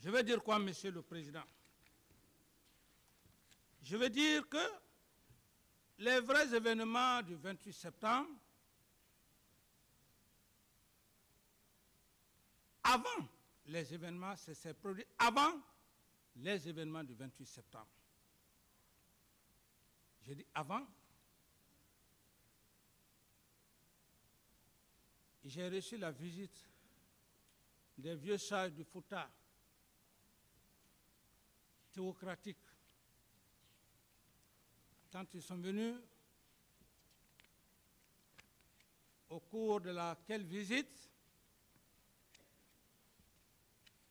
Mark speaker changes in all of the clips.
Speaker 1: Je veux dire quoi, Monsieur le Président? Je veux dire que les vrais événements du 28 septembre, avant les événements, c'est produit avant les événements du 28 septembre. J'ai dit avant. J'ai reçu la visite des vieux sages du Fouta, théocratiques. Quand ils sont venus, au cours de laquelle visite,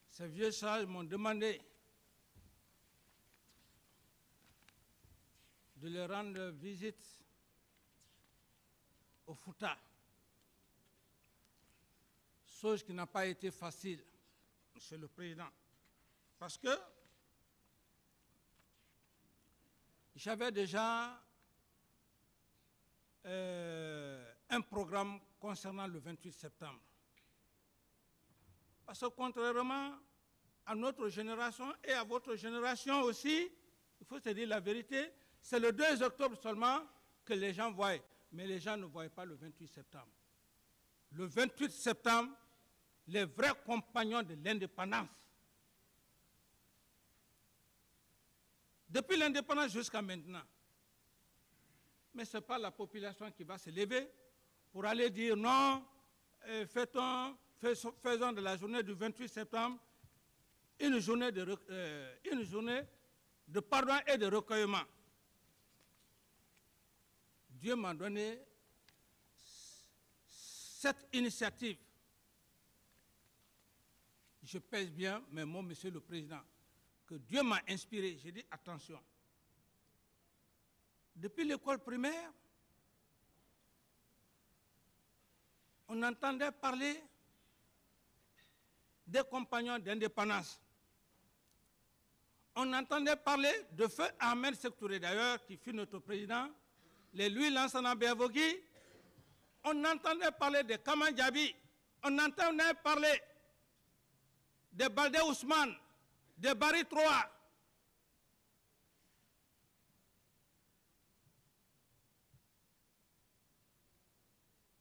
Speaker 1: ces vieux sages m'ont demandé de leur rendre visite au Fouta. Chose qui n'a pas été facile, Monsieur le Président, parce que j'avais déjà un programme concernant le 28 septembre. Parce que contrairement à notre génération et à votre génération aussi, il faut se dire la vérité, c'est le 2 octobre seulement que les gens voient, mais les gens ne voient pas le 28 septembre. Le 28 septembre, les vrais compagnons de l'indépendance. Depuis l'indépendance jusqu'à maintenant. Mais ce n'est pas la population qui va se lever pour aller dire non, faisons de la journée du 28 septembre une journée de pardon et de recueillement. Dieu m'a donné cette initiative. Je pèse bien mes mots, Monsieur le Président, que Dieu m'a inspiré. J'ai dit attention. Depuis l'école primaire, on entendait parler des compagnons d'indépendance. On entendait parler de Feu Ahmed Sékou Touré, d'ailleurs, qui fut notre président, les Louis Lansana Bervogui. On entendait parler de Kama Diaby. On entendait parler de Baldé Ousmane, de Barry Troa.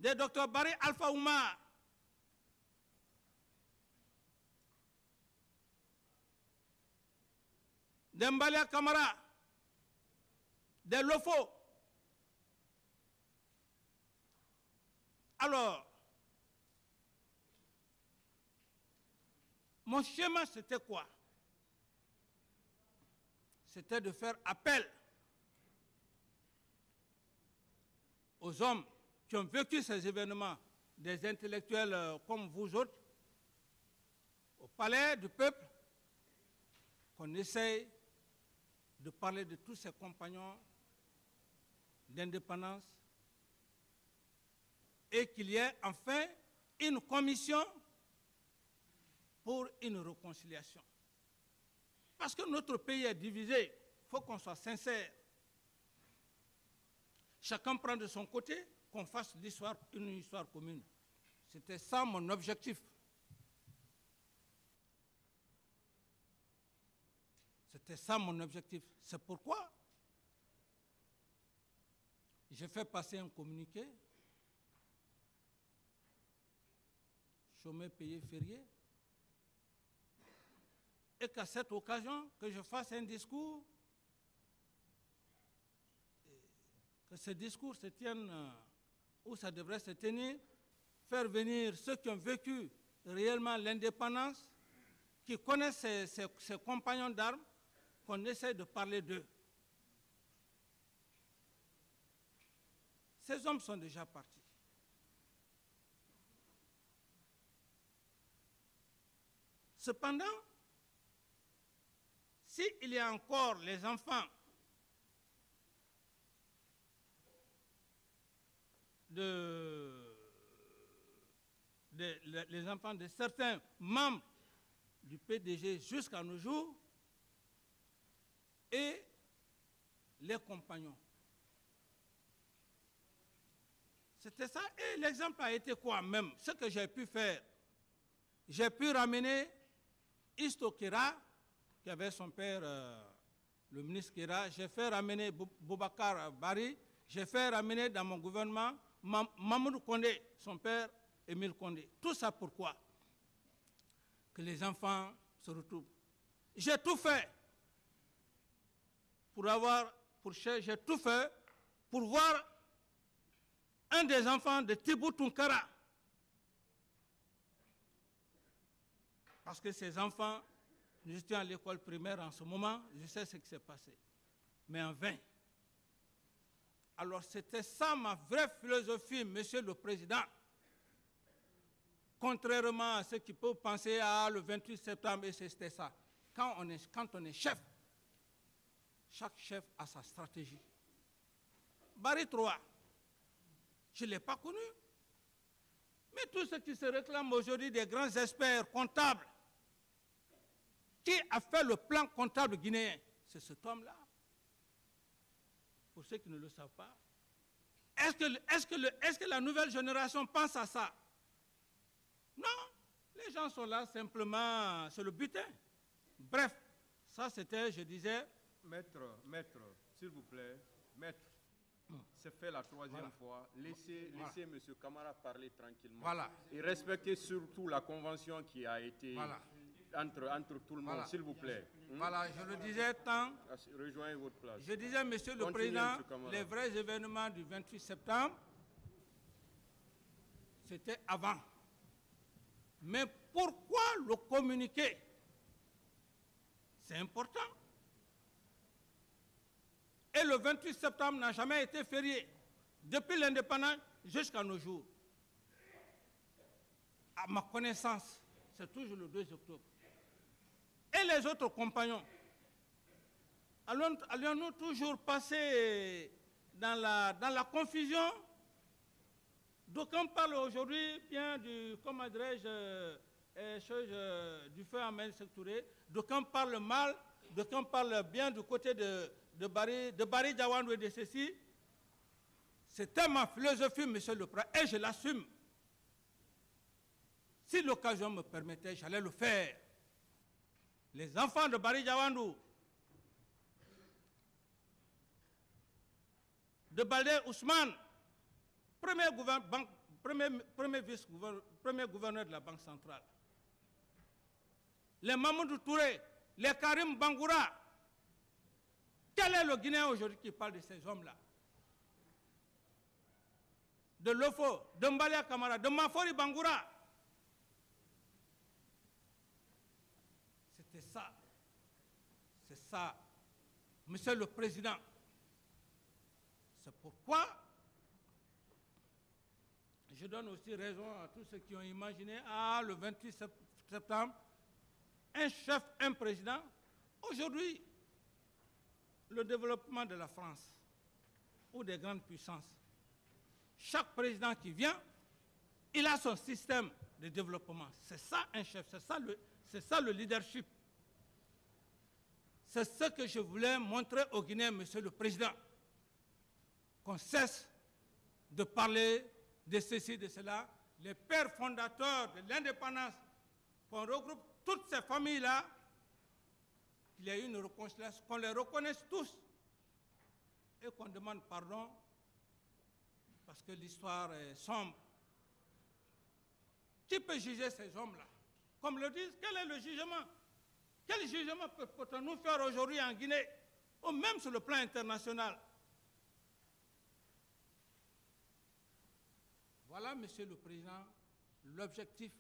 Speaker 1: De Dr Barry Alpha Oumar. De Mbalia Kamara. De Lofo. Alors, mon schéma, c'était quoi? C'était de faire appel aux hommes qui ont vécu ces événements, des intellectuels comme vous autres, au palais du peuple, qu'on essaye de parler de tous ces compagnons d'indépendance et qu'il y ait enfin une commission pour une réconciliation. Parce que notre pays est divisé, il faut qu'on soit sincère. Chacun prend de son côté, qu'on fasse l'histoire, une histoire commune. C'était ça mon objectif. C'était ça mon objectif. C'est pourquoi j'ai fait passer un communiqué, chômé, payé, férié, et qu'à cette occasion, que je fasse un discours, que ce discours se tienne où ça devrait se tenir, faire venir ceux qui ont vécu réellement l'indépendance, qui connaissent ses compagnons d'armes, qu'on essaie de parler d'eux. Ces hommes sont déjà partis. Cependant, s'il y a encore les enfants les enfants de certains membres du PDG jusqu'à nos jours et les compagnons. C'était ça. Et l'exemple a été quoi même? Ce que j'ai pu faire, j'ai pu ramener Isto Kera, qui avait son père, le ministre Kera, j'ai fait ramener Boubacar Bari, j'ai fait ramener dans mon gouvernement Mamadou Kondé, son père Émile Kondé. Tout ça pourquoi? Que les enfants se retrouvent. J'ai tout fait j'ai tout fait pour voir un des enfants de Tibou Tunkara. Parce que ces enfants, nous étions à l'école primaire en ce moment, je sais ce qui s'est passé. Mais en vain. Alors c'était ça ma vraie philosophie, Monsieur le Président. Contrairement à ceux qui peuvent penser à le 28 septembre, et c'était ça. Quand on est chef, chaque chef a sa stratégie. Barry 3, je ne l'ai pas connu. Mais tous ceux qui se réclament aujourd'hui des grands experts comptables, qui a fait le plan comptable guinéen? C'est cet homme-là. Pour ceux qui ne le savent pas. Est-ce que la nouvelle génération pense à ça? Non. Les gens sont là simplement sur le butin. Bref, ça c'était, je disais...
Speaker 2: Maître, s'il vous plaît, maître, c'est fait la troisième fois. Laissez M. Camara parler tranquillement.
Speaker 1: Voilà.
Speaker 2: Et respectez surtout la convention qui a été entre tout le monde, s'il vous plaît.
Speaker 1: Voilà, je le disais tant.
Speaker 2: Rejoignez votre place.
Speaker 1: Je disais, Monsieur le Président, les vrais événements du 28 septembre, c'était avant. Mais pourquoi le communiquer? C'est important. Et le 28 septembre n'a jamais été férié, depuis l'indépendance jusqu'à nos jours. À ma connaissance, c'est toujours le 2 octobre. Et les autres compagnons, allons-nous toujours passer dans la confusion? D'aucuns parlent aujourd'hui bien du, comment dirais-je, du feu en main sectouré, d'aucuns parlent mal, d'aucuns parlent bien du côté de Barry Djawandou et de ceci. C'était ma philosophie, Monsieur le Président, et je l'assume. Si l'occasion me permettait, j'allais le faire. Les enfants de Barry Djawandou, de Baldé Ousmane, premier gouverneur de la Banque centrale, les Mamadou Touré, les Karim Bangoura. Quel est le Guinéen aujourd'hui qui parle de ces hommes-là? De Lofo, de Mbalia Kamara, de Mafori Bangoura. C'était ça. C'est ça, Monsieur le Président. C'est pourquoi je donne aussi raison à tous ceux qui ont imaginé, le 28 septembre, un chef, un président. Aujourd'hui, le développement de la France ou des grandes puissances, chaque président qui vient, il a son système de développement. C'est ça un chef, c'est ça le leadership. C'est ce que je voulais montrer aux Guinéens, Monsieur le Président. Qu'on cesse de parler de ceci, de cela. Les pères fondateurs de l'indépendance, qu'on regroupe toutes ces familles-là, qu'il y ait une réconciliation, qu'on les reconnaisse tous et qu'on demande pardon parce que l'histoire est sombre. Qui peut juger ces hommes-là? Comme le disent, quel est le jugement? Quel jugement peut-on faire aujourd'hui en Guinée, ou même sur le plan international? Voilà, Monsieur le Président, l'objectif,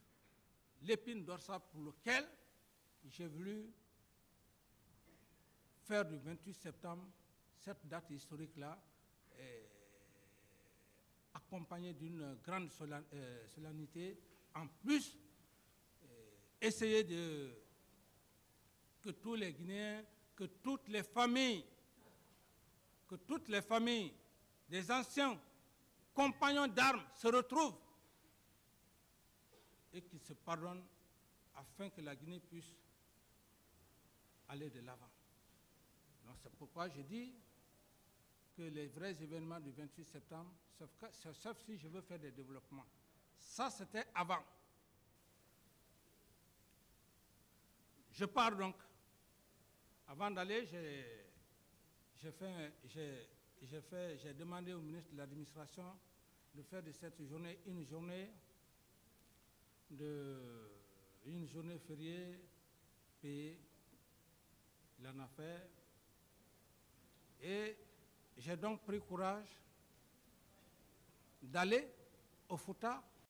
Speaker 1: l'épine dorsale pour lequel j'ai voulu faire du 28 septembre cette date historique-là, accompagnée d'une grande solennité. En plus, essayer que tous les Guinéens, que toutes les familles des anciens compagnons d'armes se retrouvent et qu'ils se pardonnent afin que la Guinée puisse aller de l'avant. Donc c'est pourquoi je dis que les vrais événements du 28 septembre, sauf si je veux faire des développements, ça c'était avant. Je pars donc. Avant d'aller, j'ai demandé au ministre de l'Administration de faire de cette journée une journée fériée payée. Il en a fait. Et j'ai donc pris courage d'aller au Fouta